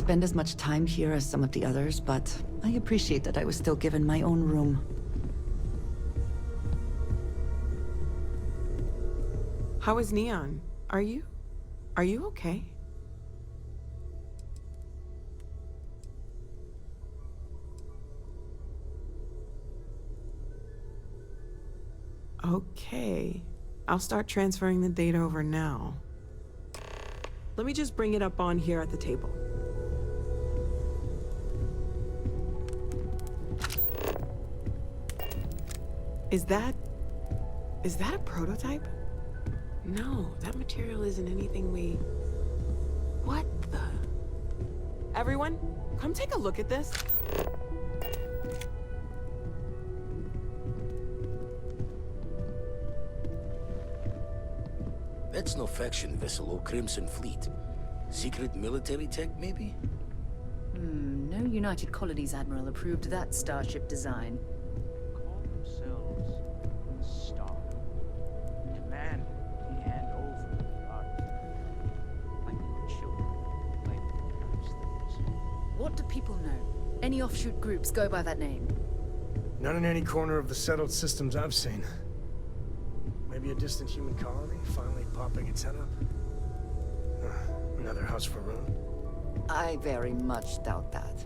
spend as much time here as some of the others, but I appreciate that I was still given my own room. How is Neon? Are you okay? Okay. I'll start transferring the data over now. Let me just bring it up on here at the table. Is that a prototype? No, that material isn't anything we... What the... Everyone, come take a look at this. That's no faction vessel or Crimson Fleet. Secret military tech, maybe? No United Colonies Admiral approved that starship design. Call themselves Star. Demand we hand over the artifact. Like we were children, playing with those things. What do people know? Any offshoot groups go by that name? Not in any corner of the settled systems I've seen. Maybe a distant human colony finally popping its head up. Another house for Rune. I very much doubt that.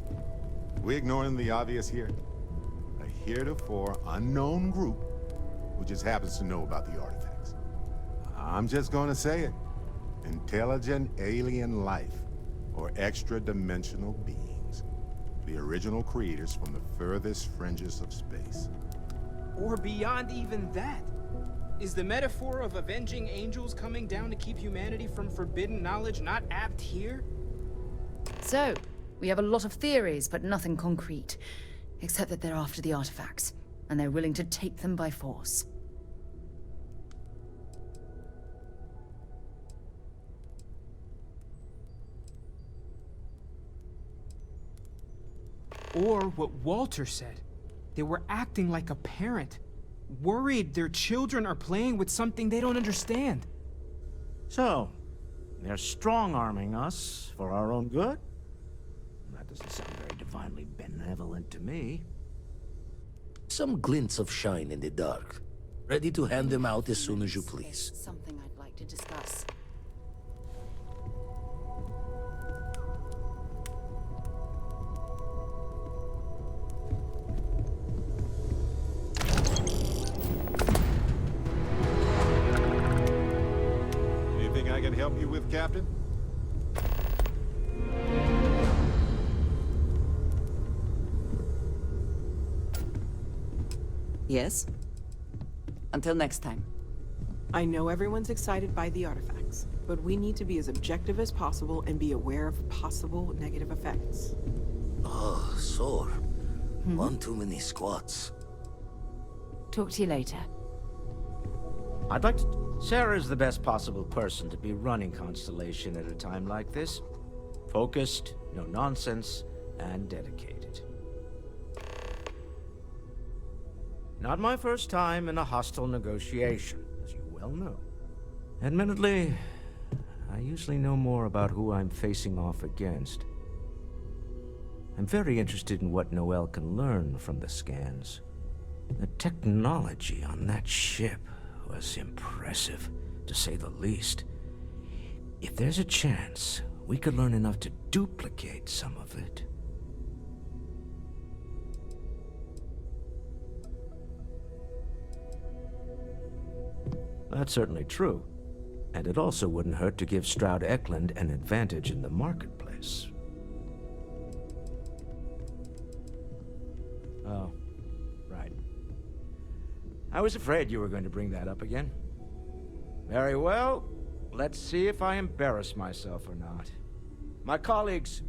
We're ignoring the obvious here. A heretofore unknown group who just happens to know about the artifacts. I'm just gonna say it. Intelligent alien life, or extra-dimensional beings. The original creators from the furthest fringes of space. Or beyond even that. Is the metaphor of avenging angels coming down to keep humanity from forbidden knowledge not apt here? So, we have a lot of theories, but nothing concrete. Except that they're after the artifacts, and they're willing to take them by force. Or what Walter said. They were acting like a parent. Worried their children are playing with something they don't understand. So, they're strong-arming us for our own good? That doesn't sound very divinely benevolent to me. Some glints of shine in the dark. Ready to hand them out as soon as you please. Something I'd like to discuss. Anything I can help you with, Captain? Yes? Until next time. I know everyone's excited by the artifacts, but we need to be as objective as possible and be aware of possible negative effects. Oh, sore. One too many squats. Talk to you later. I'd like to... Sarah's the best possible person to be running Constellation at a time like this. Focused, no nonsense, and dedicated. Not my first time in a hostile negotiation, as you well know. Admittedly, I usually know more about who I'm facing off against. I'm very interested in what Noel can learn from the scans. The technology on that ship was impressive, to say the least. If there's a chance, we could learn enough to duplicate some of it. That's certainly true. And it also wouldn't hurt to give Stroud Eklund an advantage in the marketplace. Oh, right. I was afraid you were going to bring that up again. Very well. Let's see if I embarrass myself or not. My colleagues,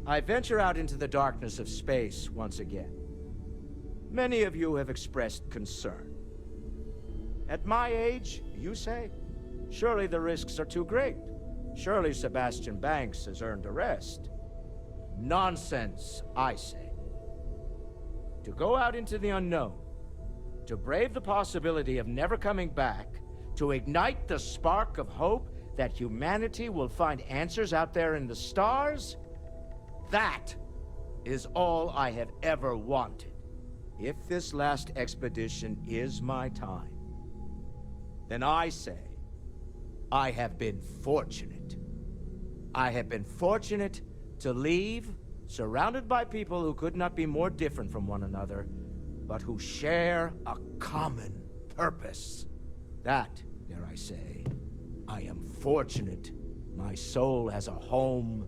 I venture out into the darkness of space once again. Many of you have expressed concern. At my age, you say, surely the risks are too great. Surely Sebastian Banks has earned a rest. Nonsense, I say. To go out into the unknown, to brave the possibility of never coming back, to ignite the spark of hope that humanity will find answers out there in the stars, That is all I have ever wanted. If this last expedition is my time, then I say I have been fortunate. I have been fortunate to leave surrounded by people who could not be more different from one another, but who share a common purpose. That, dare I say, I am fortunate my soul has a home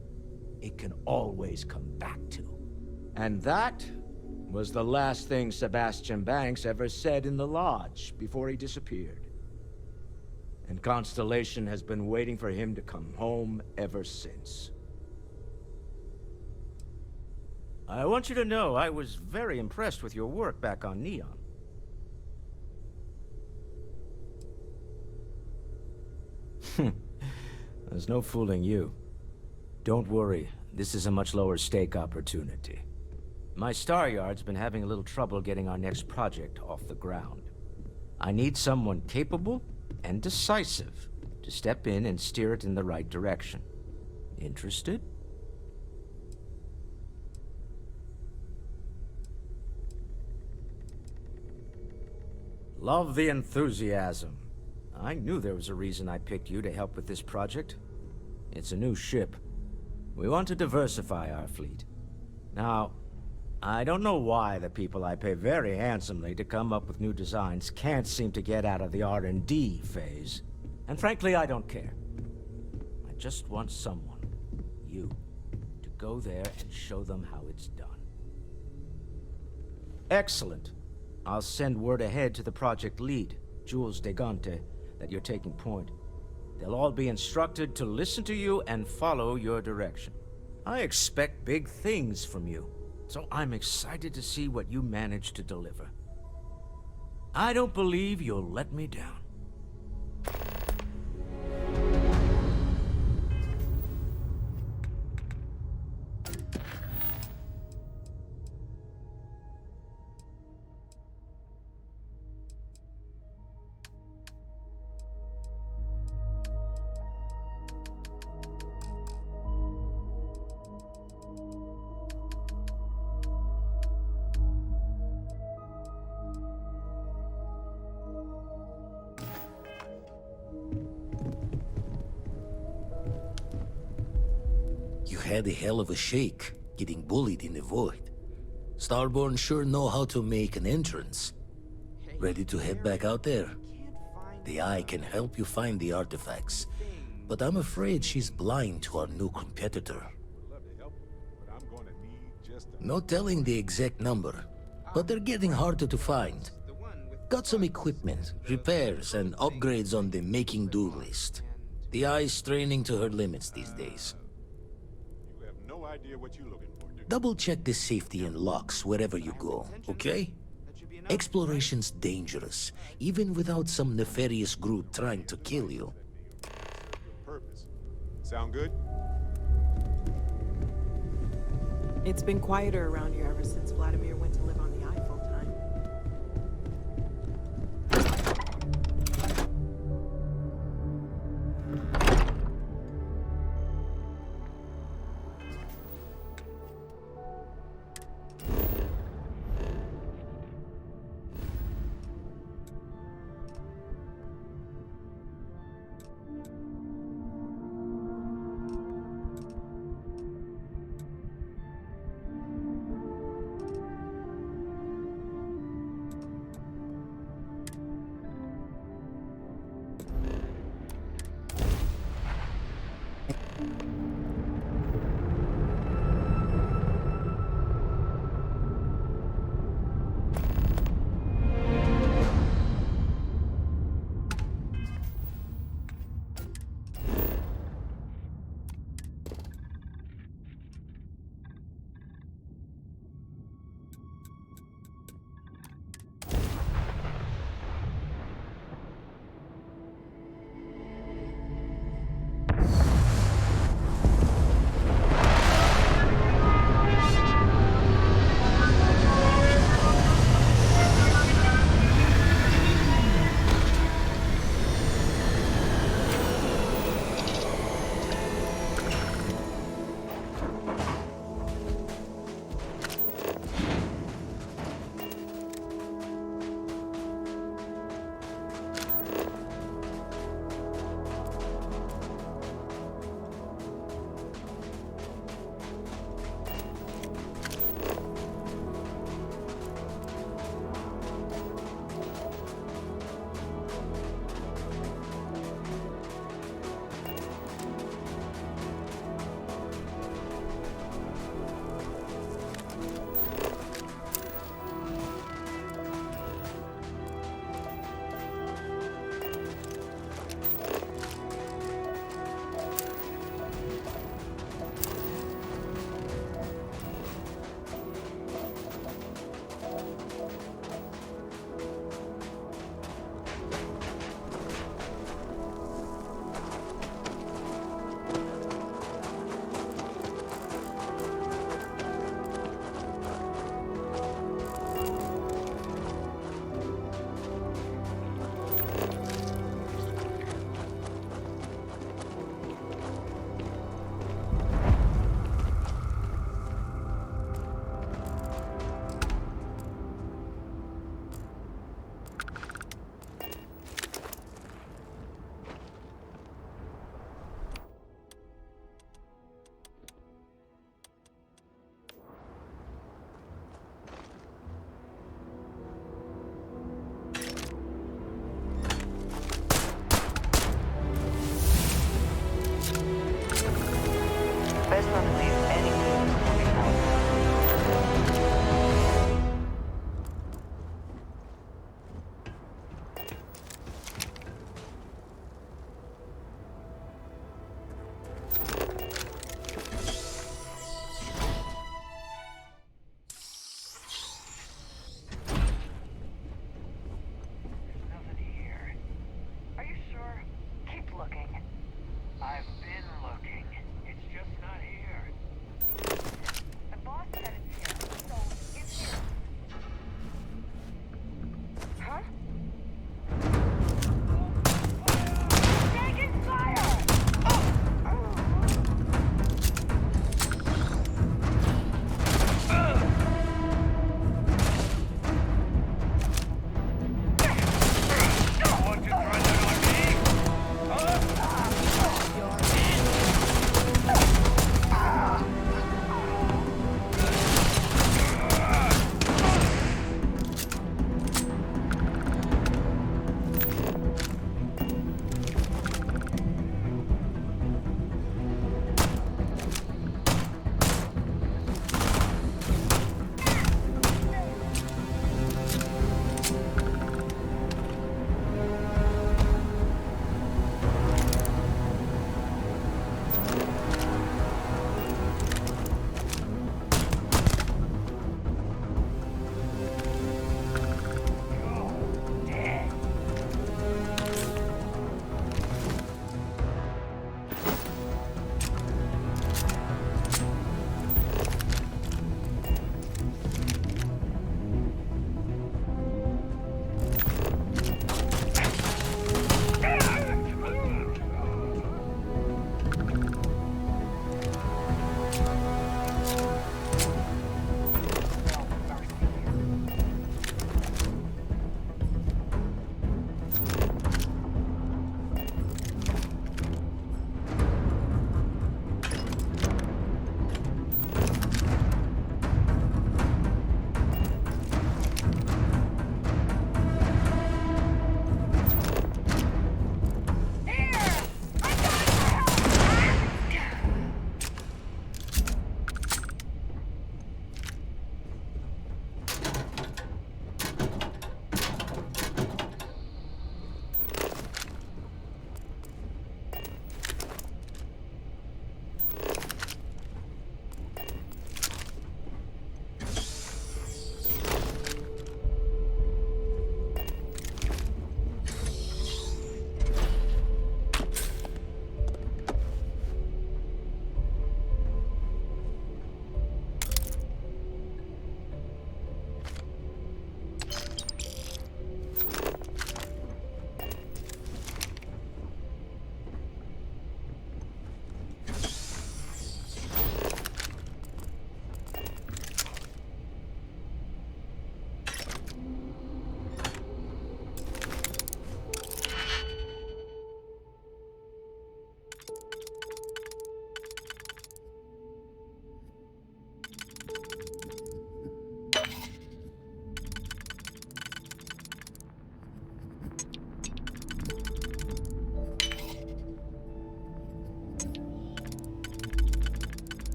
it can always come back to. And that was the last thing Sebastian Banks ever said in the lodge before he disappeared. And Constellation has been waiting for him to come home ever since. I want you to know I was very impressed with your work back on Neon. There's no fooling you. Don't worry, this is a much lower stake opportunity. My Star Yard's been having a little trouble getting our next project off the ground. I need someone capable and decisive to step in and steer it in the right direction. Interested? Love the enthusiasm. I knew there was a reason I picked you to help with this project. It's a new ship. We want to diversify our fleet. Now, I don't know why the people I pay very handsomely to come up with new designs can't seem to get out of the R&D phase. And frankly, I don't care. I just want someone, you, to go there and show them how it's done. Excellent. I'll send word ahead to the project lead, Jules Degante, that you're taking point. They'll all be instructed to listen to you and follow your direction. I expect big things from you, so I'm excited to see what you manage to deliver. I don't believe you'll let me down. You had a hell of a shake, getting bullied in the void. Starborn sure know how to make an entrance. Ready to head back out there? The Eye can help you find the artifacts, but I'm afraid she's blind to our new competitor. No telling the exact number, but they're getting harder to find. Got some equipment, repairs, and upgrades on the making do list. The Eye's straining to her limits these days. You have no idea what you're looking for, do you? Double-check the safety and locks wherever you go, okay? Exploration's dangerous, even without some nefarious group trying to kill you. Purpose. Sound good? It's been quieter around here ever since Vladimir went to live on the Eye full time.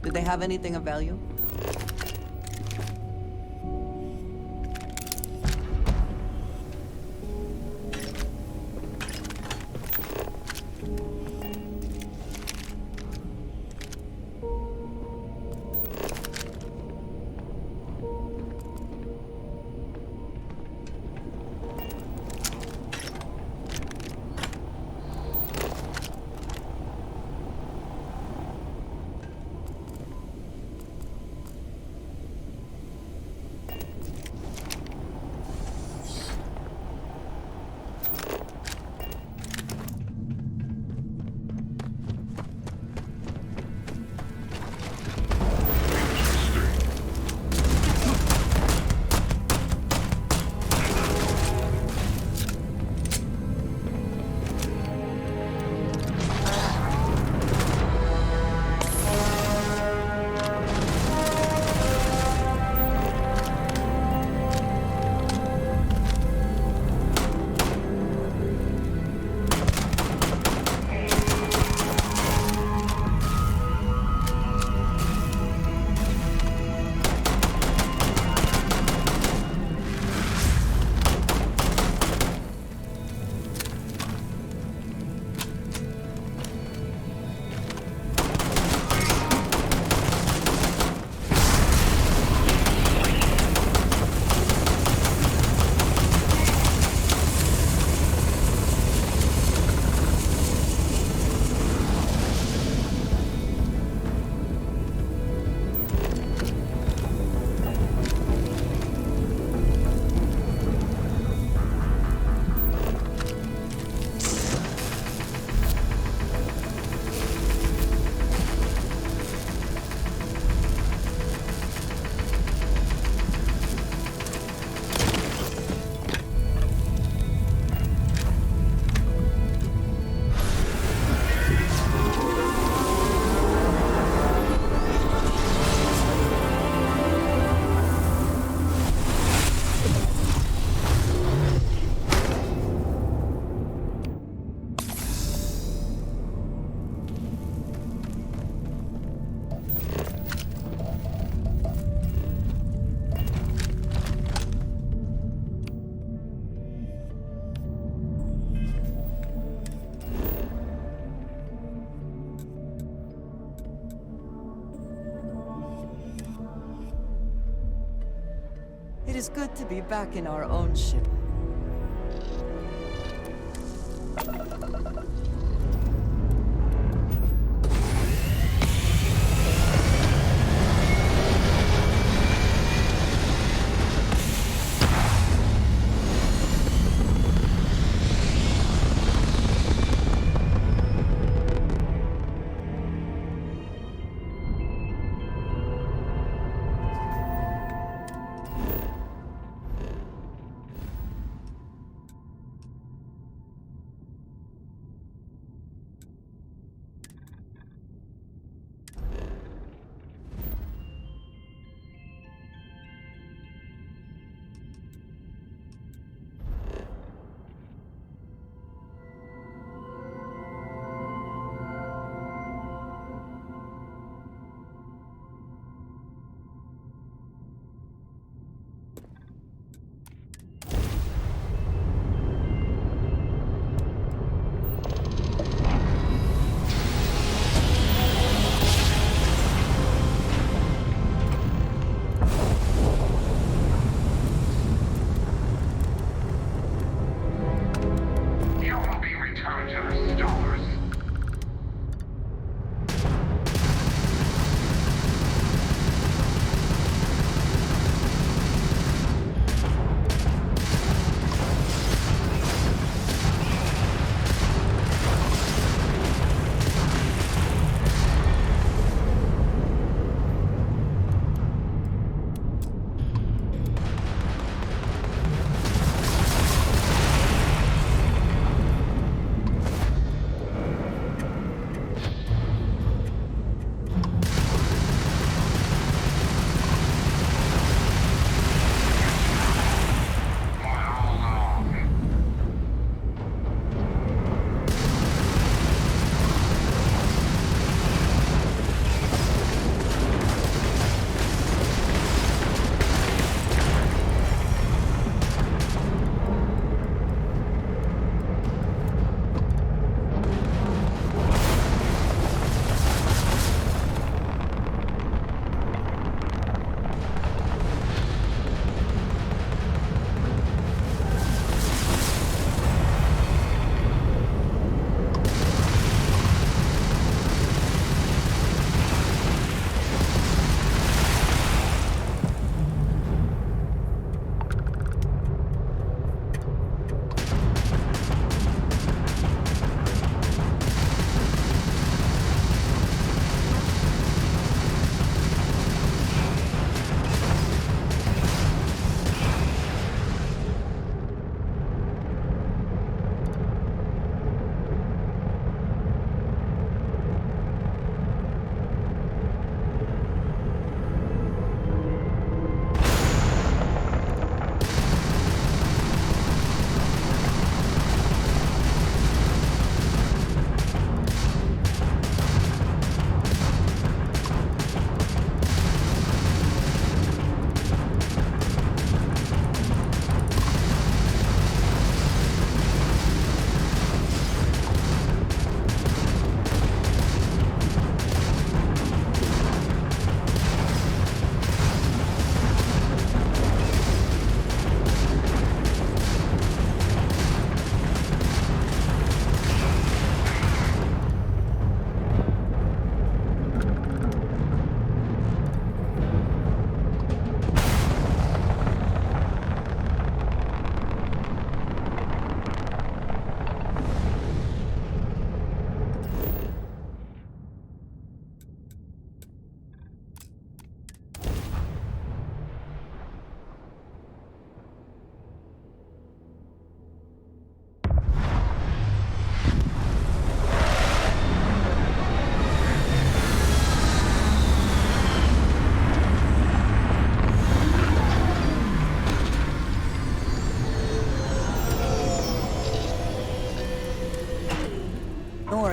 Did they have anything of value? It is good to be back in our own ship.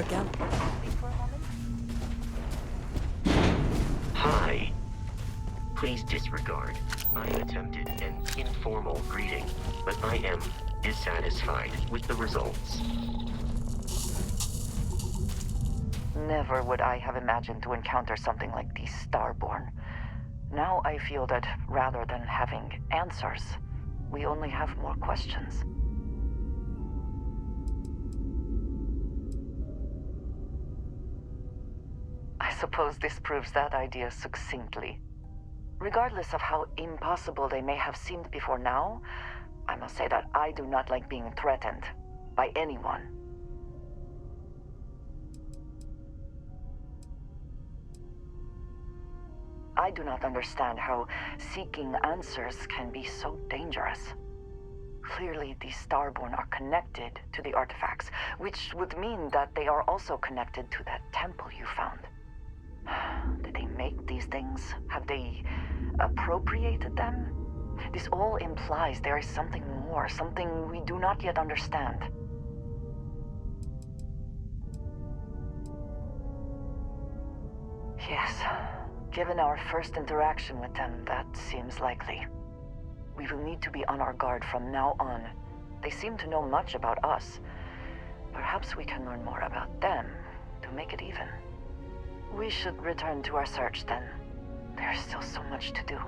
again. Hi. Please disregard. I attempted an informal greeting, but I am dissatisfied with the results. Never would I have imagined to encounter something like these Starborn. Now I feel that rather than having answers, we only have more questions. I suppose this proves that idea succinctly. Regardless of how impossible they may have seemed before now, I must say that I do not like being threatened by anyone. I do not understand how seeking answers can be so dangerous. Clearly, these Starborn are connected to the artifacts, which would mean that they are also connected to that temple you found. Did they make these things? Have they appropriated them? This all implies there is something more, something we do not yet understand. Yes, given our first interaction with them, that seems likely. We will need to be on our guard from now on. They seem to know much about us. Perhaps we can learn more about them to make it even. We should return to our search then. There's still so much to do.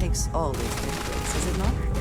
takes always victories, is it not?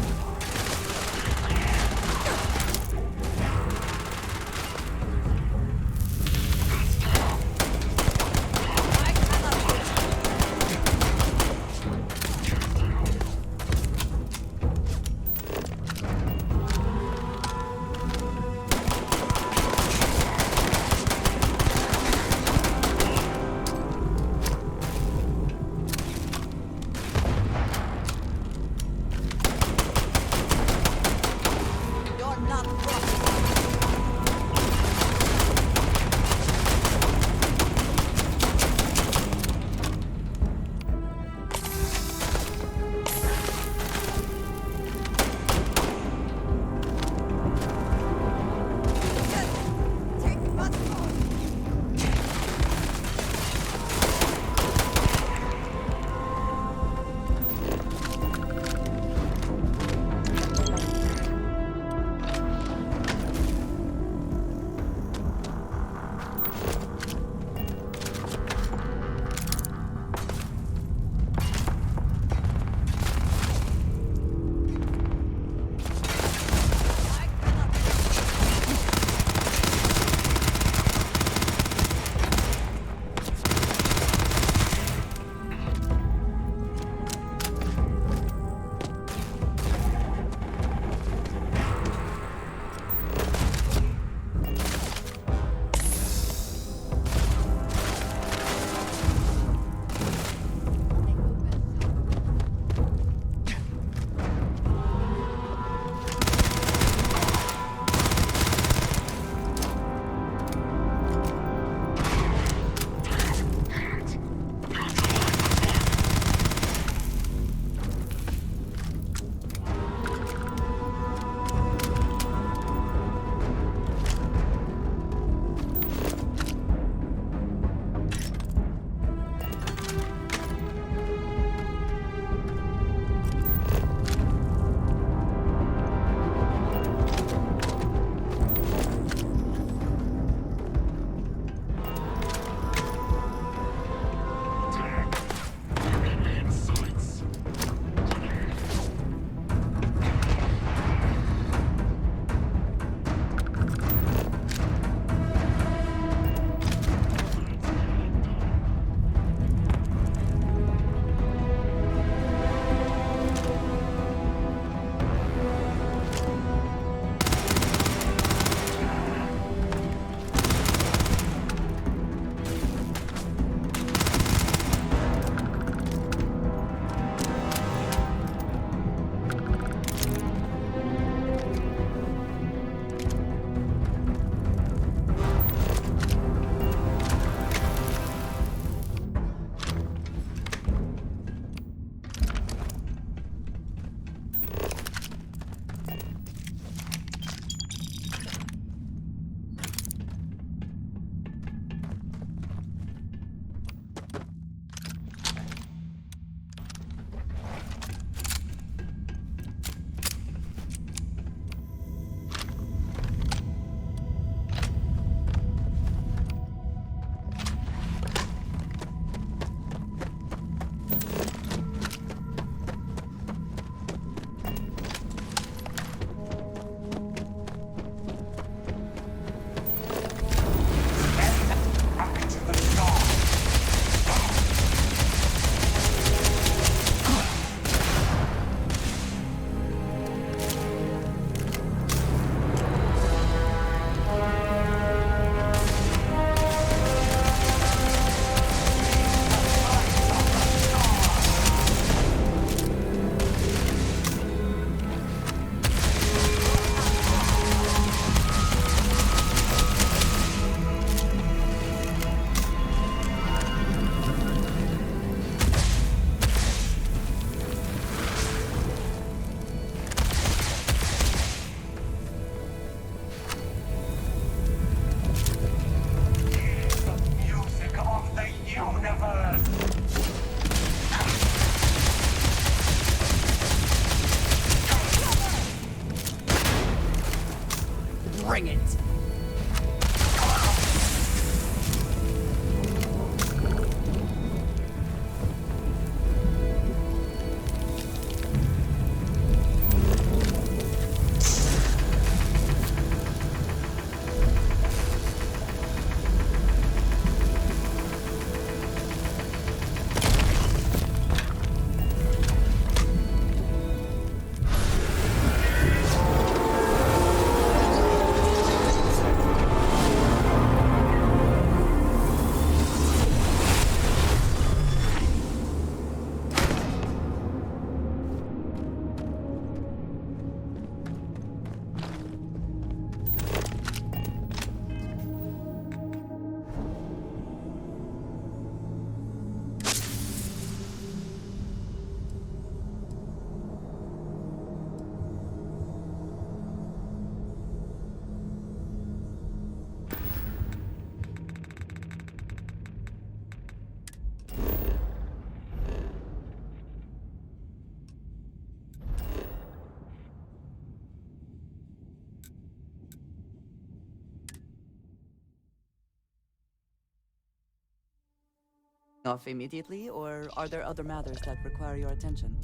Off immediately, or are there other matters that require your attention?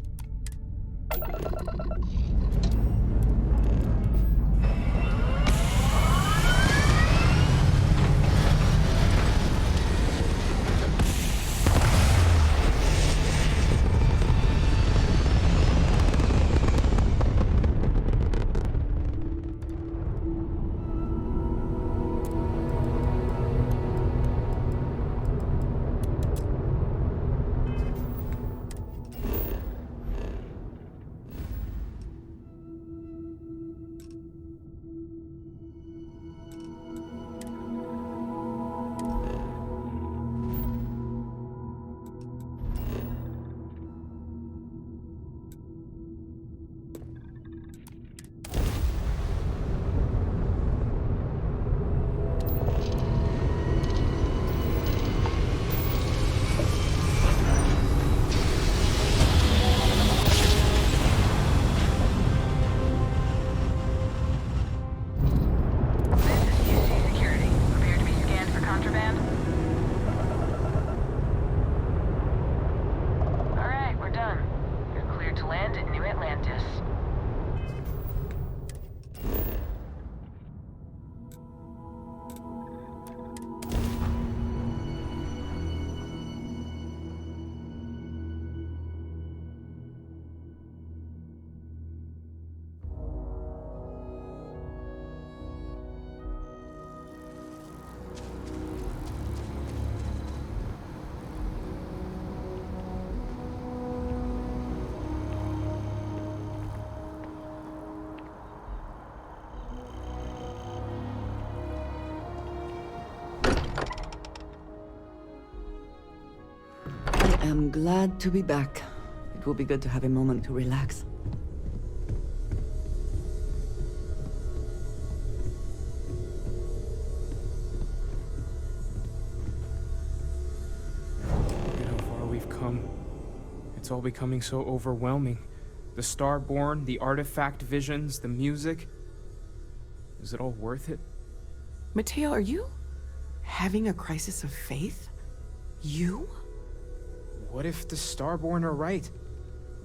I'm glad to be back. It will be good to have a moment to relax. Look at how far we've come. It's all becoming so overwhelming. The Starborn, the artifact visions, the music. Is it all worth it? Mateo, are you having a crisis of faith? You? What if the Starborn are right?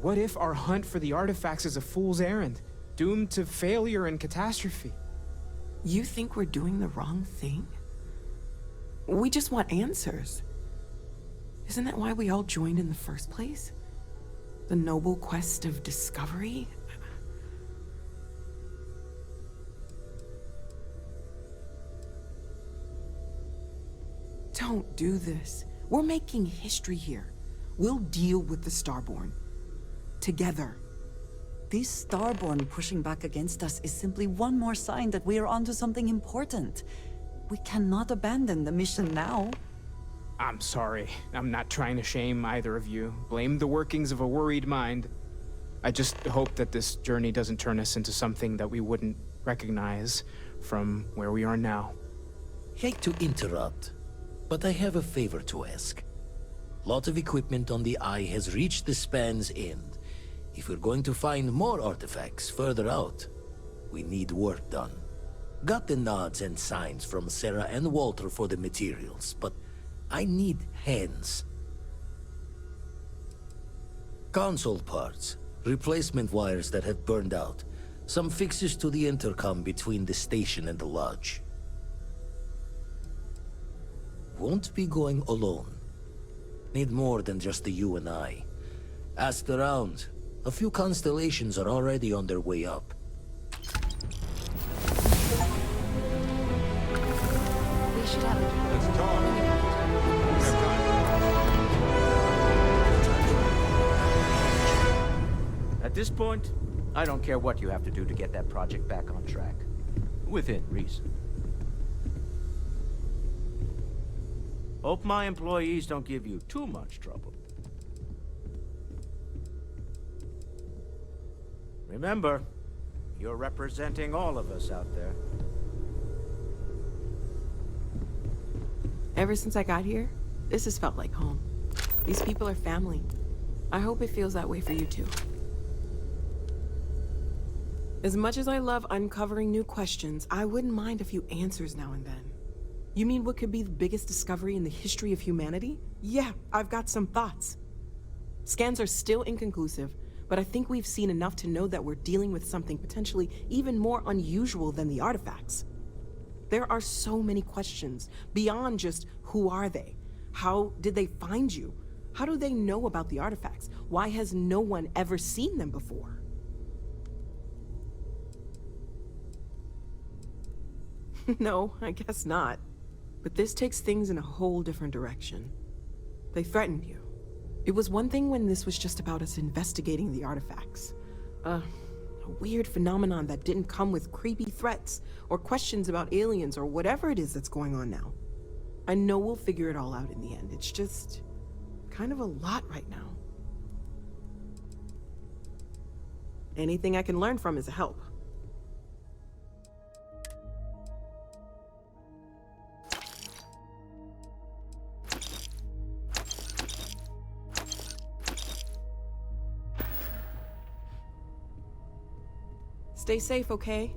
What if our hunt for the artifacts is a fool's errand, doomed to failure and catastrophe? You think we're doing the wrong thing? We just want answers. Isn't that why we all joined in the first place? The noble quest of discovery? Don't do this. We're making history here. We'll deal with the Starborn. Together. These Starborn pushing back against us is simply one more sign that we are onto something important. We cannot abandon the mission now. I'm sorry. I'm not trying to shame either of you. Blame the workings of a worried mind. I just hope that this journey doesn't turn us into something that we wouldn't recognize from where we are now. Hate to interrupt, but I have a favor to ask. Lot of equipment on the Eye has reached the span's end. If we're going to find more artifacts further out, we need work done. Got the nods and signs from Sarah and Walter for the materials, but I need hands. Console parts, replacement wires that have burned out, some fixes to the intercom between the station and the lodge. Won't be going alone. Need more than just you and I. Asked around. A few constellations are already on their way up. We should have Let's talk. We have time. At this point, I don't care what you have to do to get that project back on track. Within reason. Hope my employees don't give you too much trouble. Remember, you're representing all of us out there. Ever since I got here, this has felt like home. These people are family. I hope it feels that way for you too. As much as I love uncovering new questions, I wouldn't mind a few answers now and then. You mean what could be the biggest discovery in the history of humanity? Yeah, I've got some thoughts. Scans are still inconclusive, but I think we've seen enough to know that we're dealing with something potentially even more unusual than the artifacts. There are so many questions beyond just who are they? How did they find you? How do they know about the artifacts? Why has no one ever seen them before? No, I guess not. But this takes things in a whole different direction. They threatened you. It was one thing when this was just about us investigating the artifacts. A weird phenomenon that didn't come with creepy threats or questions about aliens or whatever it is that's going on now. I know we'll figure it all out in the end. It's just kind of a lot right now. Anything I can learn from is a help. Stay safe, okay?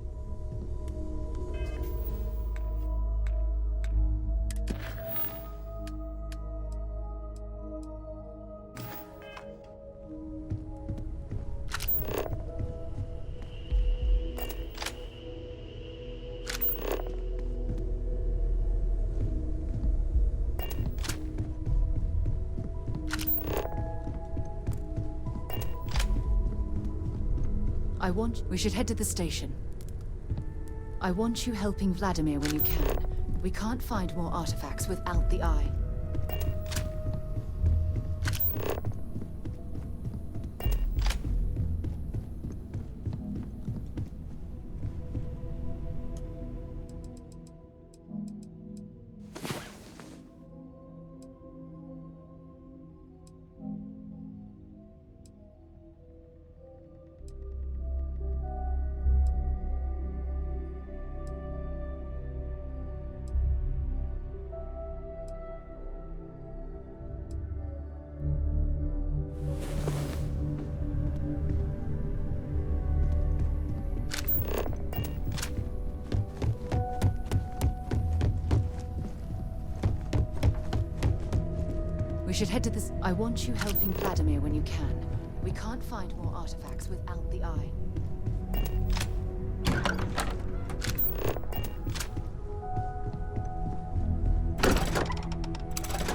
We should head to the station. I want you helping Vladimir when you can. We can't find more artifacts without the Eye. We should head to this. I want you helping Vladimir when you can. We can't find more artifacts without the Eye.